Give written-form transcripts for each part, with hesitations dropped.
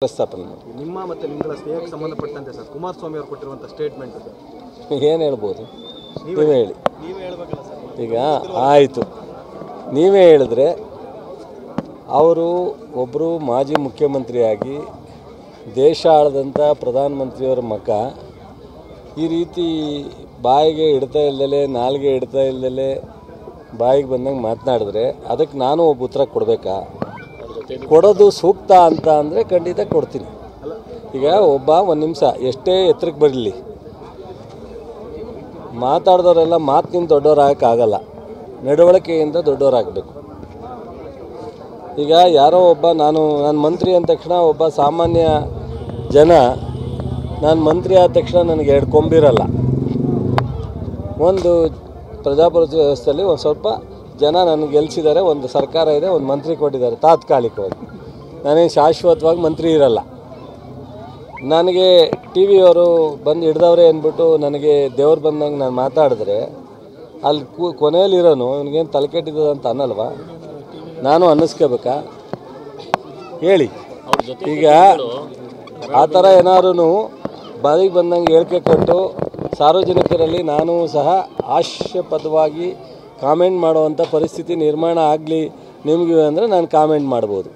ಪ್ರಸ್ತಾಪನೆ ನಿಮ್ಮ ಮತ್ತು ನಿಮ್ಮಗಳ ಸ್ನೇಹಕ್ಕೆ ಸಂಬಂಧಪಟ್ಟಂತೆ ಸರ್ ಕುಮಾರಸ್ವಾಮಿ ಅವರು ಕೊಟ್ಟಿರುವಂಥ ಸ್ಟೇಟ್ಮೆಂಟ್ ಏನು ಹೇಳ್ಬೋದು ನೀವೇ ಹೇಳಿ. ನೀವೇ ಹೇಳಬೇಕಲ್ಲ ಸರ್. ಈಗ ಆಯಿತು, ನೀವೇ ಹೇಳಿದ್ರೆ ಅವರು ಒಬ್ಬರು ಮಾಜಿ ಮುಖ್ಯಮಂತ್ರಿಯಾಗಿ ದೇಶ ಆಳದಂಥ ಪ್ರಧಾನಮಂತ್ರಿಯವರ ಮಗ ಈ ರೀತಿ ಬಾಯಿಗೆ ಇಡ್ತಾ ಇಲ್ದಲೆ ನಾಲ್ಗೆ ಇಡ್ತಾ ಇಲ್ದಲೆ ಬಾಯಿಗೆ ಬಂದಂಗೆ ಮಾತನಾಡಿದ್ರೆ ಅದಕ್ಕೆ ನಾನು ಒಬ್ಬ ಉತ್ತರ ಕೊಡಬೇಕಾ? ಕೊಡೋದು ಸೂಕ್ತ ಅಂತ ಅಂದರೆ ಖಂಡಿತ ಕೊಡ್ತೀನಿ. ಈಗ ಒಬ್ಬ ಒಂದು ನಿಮಿಷ ಎಷ್ಟೇ ಎತ್ತರಕ್ಕೆ ಬರಲಿ, ಮಾತಾಡಿದವರೆಲ್ಲ ಮಾತಿನಿಂದ ದೊಡ್ಡವರಾಗಕ್ಕಾಗಲ್ಲ, ನಡವಳಿಕೆಯಿಂದ ದೊಡ್ಡವರಾಗಬೇಕು. ಈಗ ಯಾರೋ ಒಬ್ಬ ನಾನು ಮಂತ್ರಿ ಅಂದ ತಕ್ಷಣ ಒಬ್ಬ ಸಾಮಾನ್ಯ ಜನ ನಾನು ಮಂತ್ರಿ ಆದ ತಕ್ಷಣ ನನಗೆ ಎರಡು ಕೊಂಬಿರಲ್ಲ. ಒಂದು ಪ್ರಜಾಪ್ರಭುತ್ವ ವ್ಯವಸ್ಥೆಯಲ್ಲಿ ಒಂದು ಸ್ವಲ್ಪ ಜನ ನನಗೆ ಗೆಲ್ಲಿಸಿದ್ದಾರೆ, ಒಂದು ಸರ್ಕಾರ ಇದೆ, ಒಂದು ಮಂತ್ರಿ ಕೊಟ್ಟಿದ್ದಾರೆ ತಾತ್ಕಾಲಿಕವಾಗಿ. ನಾನೇನು ಶಾಶ್ವತವಾಗಿ ಮಂತ್ರಿ ಇರಲ್ಲ. ನನಗೆ ಟಿ ವಿಯವರು ಬಂದು ಹಿಡ್ದವ್ರೆ ಅಂದ್ಬಿಟ್ಟು ನನಗೆ ದೇವ್ರು ಬಂದಂಗೆ ನಾನು ಮಾತಾಡಿದ್ರೆ ಅಲ್ಲಿ ಕೊನೆಯಲ್ಲಿರೋನು ಇವನಿಗೇನು ತಲೆ ಕೆಟ್ಟಿದ್ದದ ಅಂತ ಅನ್ನಲ್ವಾ? ನಾನು ಅನ್ನಿಸ್ಕೋಬೇಕಾ ಹೇಳಿ? ಈಗ ಆ ಥರ ಏನಾದ್ರು ಬಾಯಿಗೆ ಬಂದಂಗೆ ಹೇಳಿಕೆ ಕೊಟ್ಟು ಸಾರ್ವಜನಿಕರಲ್ಲಿ ನಾನು ಸಹ ಹಾಸ್ಯಪದವಾಗಿ ಕಾಮೆಂಟ್ ಮಾಡುವಂಥ ಪರಿಸ್ಥಿತಿ ನಿರ್ಮಾಣ ಆಗಲಿ ನಿಮಗೆ ಅಂದರೆ ನಾನು ಕಾಮೆಂಟ್ ಮಾಡ್ಬೋದು.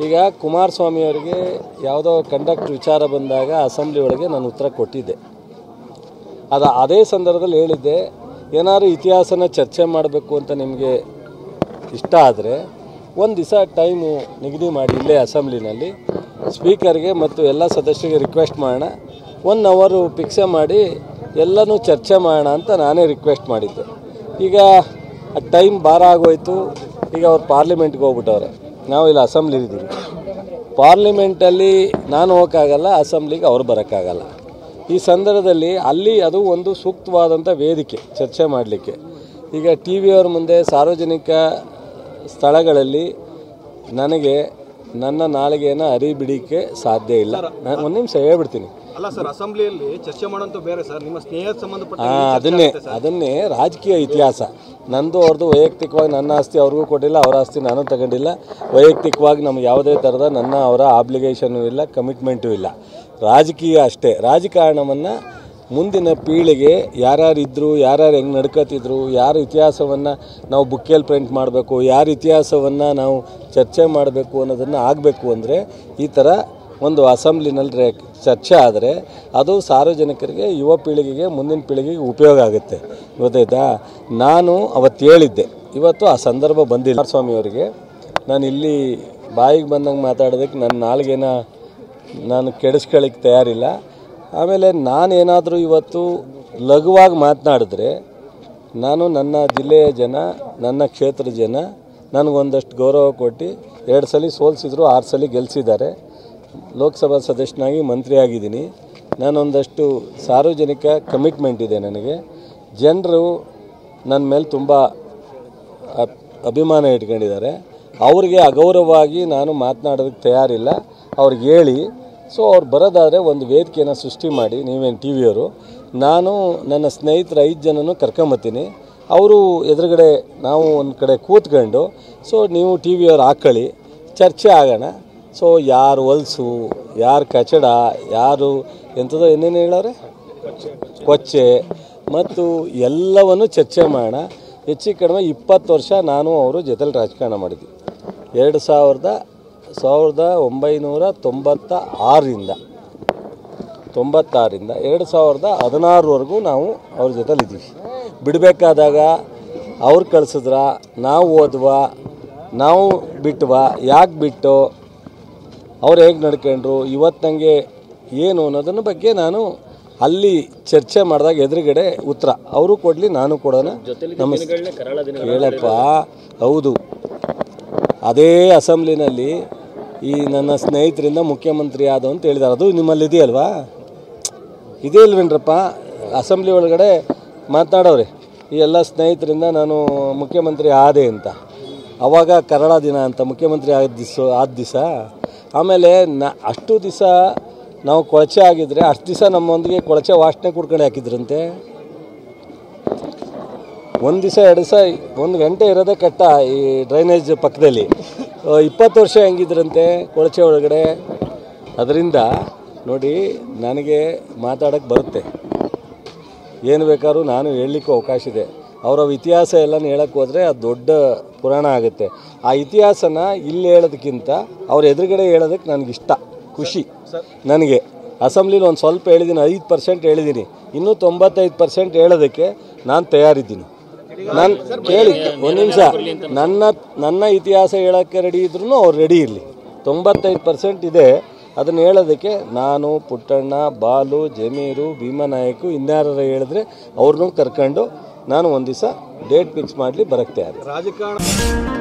ಈಗ ಕುಮಾರಸ್ವಾಮಿಯವರಿಗೆ ಯಾವುದೋ ಕಂಡಕ್ಟ್ ವಿಚಾರ ಬಂದಾಗ ಅಸೆಂಬ್ಲಿ ಒಳಗೆ ನಾನು ಉತ್ತರ ಕೊಟ್ಟಿದ್ದೆ. ಅದೇ ಸಂದರ್ಭದಲ್ಲಿ ಹೇಳಿದ್ದೆ, ಏನಾದರೂ ಇತಿಹಾಸನ ಚರ್ಚೆ ಮಾಡಬೇಕು ಅಂತ ನಿಮಗೆ ಇಷ್ಟ ಆದರೆ ಒಂದು ದಿವಸ ಟೈಮು ನಿಗದಿ ಮಾಡಿ ಇಲ್ಲೇ ಅಸೆಂಬ್ಲಿನಲ್ಲಿ ಸ್ಪೀಕರ್ಗೆ ಮತ್ತು ಎಲ್ಲ ಸದಸ್ಯರಿಗೆ ರಿಕ್ವೆಸ್ಟ್ ಮಾಡೋಣ, 1 ಅವರು ಫಿಕ್ಸೆ ಮಾಡಿ ಎಲ್ಲನೂ ಚರ್ಚೆ ಮಾಡೋಣ ಅಂತ ನಾನೇ ರಿಕ್ವೆಸ್ಟ್ ಮಾಡಿದ್ದೆ. ಈಗ ಟೈಮ್ ಭಾರ ಆಗೋಯ್ತು. ಈಗ ಅವ್ರು ಪಾರ್ಲಿಮೆಂಟ್ಗೆ ಹೋಗ್ಬಿಟ್ಟವ್ರೆ, ನಾವು ಇಲ್ಲಿ ಅಸೆಂಬ್ಲಿ ಇದ್ದೀವಿ. ಪಾರ್ಲಿಮೆಂಟಲ್ಲಿ ನಾನು ಹೋಗೋಕ್ಕಾಗಲ್ಲ, ಅಸೆಂಬ್ಲಿಗೆ ಅವ್ರು ಬರೋಕ್ಕಾಗಲ್ಲ. ಈ ಸಂದರ್ಭದಲ್ಲಿ ಅಲ್ಲಿ ಅದು ಒಂದು ಸೂಕ್ತವಾದಂಥ ವೇದಿಕೆ ಚರ್ಚೆ ಮಾಡಲಿಕ್ಕೆ. ಈಗ ಟಿ ವಿಯವ್ರ ಮುಂದೆ ಸಾರ್ವಜನಿಕ ಸ್ಥಳಗಳಲ್ಲಿ ನನಗೆ ನನ್ನ ನಾಲಿಗೆಯನ್ನು ಅರಿಬಿಡಿಕೆ ಸಾಧ್ಯ ಇಲ್ಲ. ನಾನು ಒಂದು ನಿಮಿಷ ಹೇಳ್ಬಿಡ್ತೀನಿ. ಅಲ್ಲ ಸರ್, ಅಸೆಂಬ್ಲಿಯಲ್ಲಿ ಚರ್ಚೆ ಮಾಡೋಂಥ ಬೇರೆ ಸರ್, ನಿಮ್ಮ ಸ್ನೇಹಕ್ಕೆ ಸಂಬಂಧಪಟ್ಟ ಅದನ್ನೇ ರಾಜಕೀಯ ಇತಿಹಾಸ. ನಂದು ಅವ್ರದ್ದು ವೈಯಕ್ತಿಕವಾಗಿ ನನ್ನ ಆಸ್ತಿ ಅವ್ರಿಗೂ ಕೊಟ್ಟಿಲ್ಲ, ಅವರ ಆಸ್ತಿ ನಾನು ತಗೊಂಡಿಲ್ಲ. ವೈಯಕ್ತಿಕವಾಗಿ ನಮ್ಗೆ ಯಾವುದೇ ಥರದ ನನ್ನ ಅವರ ಆಬ್ಲಿಗೇಷನು ಇಲ್ಲ, ಕಮಿಟ್ಮೆಂಟು ಇಲ್ಲ. ರಾಜಕೀಯ ಅಷ್ಟೇ. ರಾಜಕಾರಣವನ್ನು ಮುಂದಿನ ಪೀಳಿಗೆ ಯಾರ್ಯಾರಿದ್ದರು, ಯಾರ್ಯಾರು ಹೆಂಗೆ ನಡ್ಕೋತಿದ್ರು, ಯಾರ ಇತಿಹಾಸವನ್ನು ನಾವು ಬುಕ್ಕಲ್ಲಿ ಪ್ರಿಂಟ್ ಮಾಡಬೇಕು, ಯಾರ ಇತಿಹಾಸವನ್ನು ನಾವು ಚರ್ಚೆ ಮಾಡಬೇಕು ಅನ್ನೋದನ್ನು ಆಗಬೇಕು ಅಂದರೆ ಈ ಥರ ಒಂದು ಅಸೆಂಬ್ಲಿನಲ್ಲಿ ಚರ್ಚೆ ಆದರೆ ಅದು ಸಾರ್ವಜನಿಕರಿಗೆ, ಯುವ ಪೀಳಿಗೆಗೆ, ಮುಂದಿನ ಪೀಳಿಗೆಗೆ ಉಪಯೋಗ ಆಗುತ್ತೆ. ಗೊತ್ತಾಯ್ತಾ? ನಾನು ಅವತ್ತು ಹೇಳಿದ್ದೆ, ಇವತ್ತು ಆ ಸಂದರ್ಭ ಬಂದಿಲ್ಲ. ಕುಮಾರಸ್ವಾಮಿಯವರಿಗೆ ನಾನು ಇಲ್ಲಿ ಬಾಯಿಗೆ ಬಂದಂಗೆ ಮಾತಾಡೋದಕ್ಕೆ ನನ್ನ ನಾಲ್ಗೇನ ನಾನು ಕೆಡಿಸ್ಕೊಳ್ಳಿಕ್ಕೆ ತಯಾರಿಲ್ಲ. ಆಮೇಲೆ ನಾನೇನಾದರೂ ಇವತ್ತು ಲಘುವಾಗಿ ಮಾತನಾಡಿದ್ರೆ ನಾನು ನನ್ನ ಜಿಲ್ಲೆಯ ಜನ, ನನ್ನ ಕ್ಷೇತ್ರದ ಜನ ನನಗೊಂದಷ್ಟು ಗೌರವ ಕೊಟ್ಟು 2 ಸಲ ಸೋಲಿಸಿದ್ರು, 6 ಸಲ ಗೆಲ್ಲಿಸಿದ್ದಾರೆ. ಲೋಕಸಭಾ ಸದಸ್ಯನಾಗಿ ಮಂತ್ರಿ ಆಗಿದ್ದೀನಿ. ನಾನೊಂದಷ್ಟು ಸಾರ್ವಜನಿಕ ಕಮಿಟ್ಮೆಂಟ್ ಇದೆ ನನಗೆ. ಜನರು ನನ್ನ ಮೇಲೆ ತುಂಬ ಅಭಿಮಾನ ಇಟ್ಕೊಂಡಿದ್ದಾರೆ. ಅವ್ರಿಗೆ ಅಗೌರವವಾಗಿ ನಾನು ಮಾತನಾಡೋದಕ್ಕೆ ತಯಾರಿಲ್ಲ. ಅವ್ರಿಗೆ ಹೇಳಿ, ಸೊ ಅವ್ರು ಬರೋದಾದರೆ ಒಂದು ವೇದಿಕೆಯನ್ನು ಸೃಷ್ಟಿ ಮಾಡಿ, ನೀವೇನು ಟಿ ವಿಯವರು, ನಾನು ನನ್ನ ಸ್ನೇಹಿತರು 5 ಜನನೂ ಕರ್ಕೊಂಬತ್ತೀನಿ. ಅವರು ಎದುರುಗಡೆ ನಾವು ಒಂದು ಕಡೆ ಕೂತ್ಕೊಂಡು, ಸೊ ನೀವು ಟಿ ವಿಯವ್ರು ಹಾಕ್ಕೊಳ್ಳಿ, ಚರ್ಚೆ ಆಗೋಣ. ಸೊ ಯಾರು ಹೊಲ್ಸು, ಯಾರು ಕಚಡ, ಯಾರು ಎಂಥದೋ ಏನೇನು ಹೇಳೋರೆ ಕೊಚ್ಚೆ ಮತ್ತು ಎಲ್ಲವನ್ನು ಚರ್ಚೆ ಮಾಡೋಣ. ಹೆಚ್ಚು ಕಡಿಮೆ 20 ವರ್ಷ ನಾನು ಅವರು ಜೊತೆಲಿ ರಾಜಕಾರಣ ಮಾಡಿದ್ವಿ. 1996ರಿಂದ 2016ವರೆಗೂ ನಾವು ಅವ್ರ ಜೊತೆಲಿದ್ದೀವಿ. ಬಿಡಬೇಕಾದಾಗ ಅವ್ರು ಕಳಿಸಿದ್ರ, ನಾವು ಹೋದ್ವಾ, ನಾವು ಬಿಟ್ವಾ, ಯಾಕೆ ಬಿಟ್ಟು, ಅವ್ರು ಹೇಗೆ ನಡ್ಕೊಂಡ್ರು, ಇವತ್ತು ನನಗೆ ಏನು ಅನ್ನೋದನ್ನ ಬಗ್ಗೆ ನಾನು ಅಲ್ಲಿ ಚರ್ಚೆ ಮಾಡಿದಾಗ ಎದುರುಗಡೆ ಉತ್ತರ ಅವರು ಕೊಡಲಿ, ನಾನು ಕೊಡೋಣ. ಹೇಳಪ್ಪ, ಹೌದು, ಅದೇ ಅಸೆಂಬ್ಲಿನಲ್ಲಿ ಈ ನನ್ನ ಸ್ನೇಹಿತರಿಂದ ಮುಖ್ಯಮಂತ್ರಿ ಆದವು ಅಂತ ಹೇಳಿದ್ದಾರೆ. ಅದು ನಿಮ್ಮಲ್ಲಿ ಇದೆಯಲ್ವಾ? ಇದೇ ಇಲ್ವೇನ್ರಪ್ಪ? ಅಸೆಂಬ್ಲಿ ಒಳಗಡೆ ಮಾತನಾಡೋರೆ, ಈ ಎಲ್ಲ ಸ್ನೇಹಿತರಿಂದ ನಾನು ಮುಖ್ಯಮಂತ್ರಿ ಆದೆ ಅಂತ. ಆವಾಗ ಕರಾಳ ದಿನ ಅಂತ ಮುಖ್ಯಮಂತ್ರಿ ಆದ ದಿವಸ. ಆಮೇಲೆ ಅಷ್ಟು ದಿವಸ ನಾವು ಕೊಳಚೆ ಆಗಿದ್ದರೆ ಅಷ್ಟು ದಿವಸ ನಮ್ಮೊಂದಿಗೆ ಕೊಳಚೆ ವಾಸನೆ ಕುಡ್ಕೊಂಡು ಹಾಕಿದ್ರಂತೆ. ಒಂದು ದಿವಸ 2 ದಿವಸ 1 ಗಂಟೆ ಇರೋದೇ ಕಟ್ಟ ಈ ಡ್ರೈನೇಜ್ ಪಕ್ಕದಲ್ಲಿ. 20 ವರ್ಷ ಹೆಂಗಿದ್ರಂತೆ ಕೊಳಚೆ ಒಳಗಡೆ. ಅದರಿಂದ ನೋಡಿ, ನನಗೆ ಮಾತಾಡೋಕ್ಕೆ ಬರುತ್ತೆ, ಏನು ಬೇಕಾದ್ರೂ ನಾನು ಹೇಳಲಿಕ್ಕೂ ಅವಕಾಶ ಇದೆ. ಅವರ ಇತಿಹಾಸ ಎಲ್ಲನೂ ಹೇಳಕ್ಕೆ ಹೋದರೆ ಅದು ದೊಡ್ಡ ಪುರಾಣ ಆಗುತ್ತೆ. ಆ ಇತಿಹಾಸನ ಇಲ್ಲಿ ಹೇಳೋದಕ್ಕಿಂತ ಅವ್ರ ಎದುರುಗಡೆ ಹೇಳೋದಕ್ಕೆ ನನಗಿಷ್ಟ, ಖುಷಿ. ನನಗೆ ಅಸೆಂಬ್ಲಿಲಿ ಒಂದು ಸ್ವಲ್ಪ ಹೇಳಿದ್ದೀನಿ, 5% ಹೇಳಿದ್ದೀನಿ, ಇನ್ನೂ 95% ಹೇಳೋದಕ್ಕೆ ನಾನು ತಯಾರಿದ್ದೀನಿ. ನಾನು ಕೇಳಿ ಒಂದು ನಿಮಿಷ, ನನ್ನ ಇತಿಹಾಸ ಹೇಳೋಕ್ಕೆ ರೆಡಿ ಇದ್ರೂ ಅವ್ರು ರೆಡಿ ಇರಲಿ. 95% ಇದೆ, ಅದನ್ನು ಹೇಳೋದಕ್ಕೆ ನಾನು, ಪುಟ್ಟಣ್ಣ, ಬಾಲು, ಜಮೀರು, ಭೀಮನಾಯಕು, ಇನ್ಯಾರು ಹೇಳಿದ್ರೆ ಅವ್ರನ್ನೂ ಕರ್ಕೊಂಡು ನಾನು ಒಂದು ದಿವಸ ಡೇಟ್ ಫಿಕ್ಸ್ ಮಾಡಲಿ ಬರೋಕ್ಕೆ ತಯಾರಿ. ರಾಜಕಾರಣ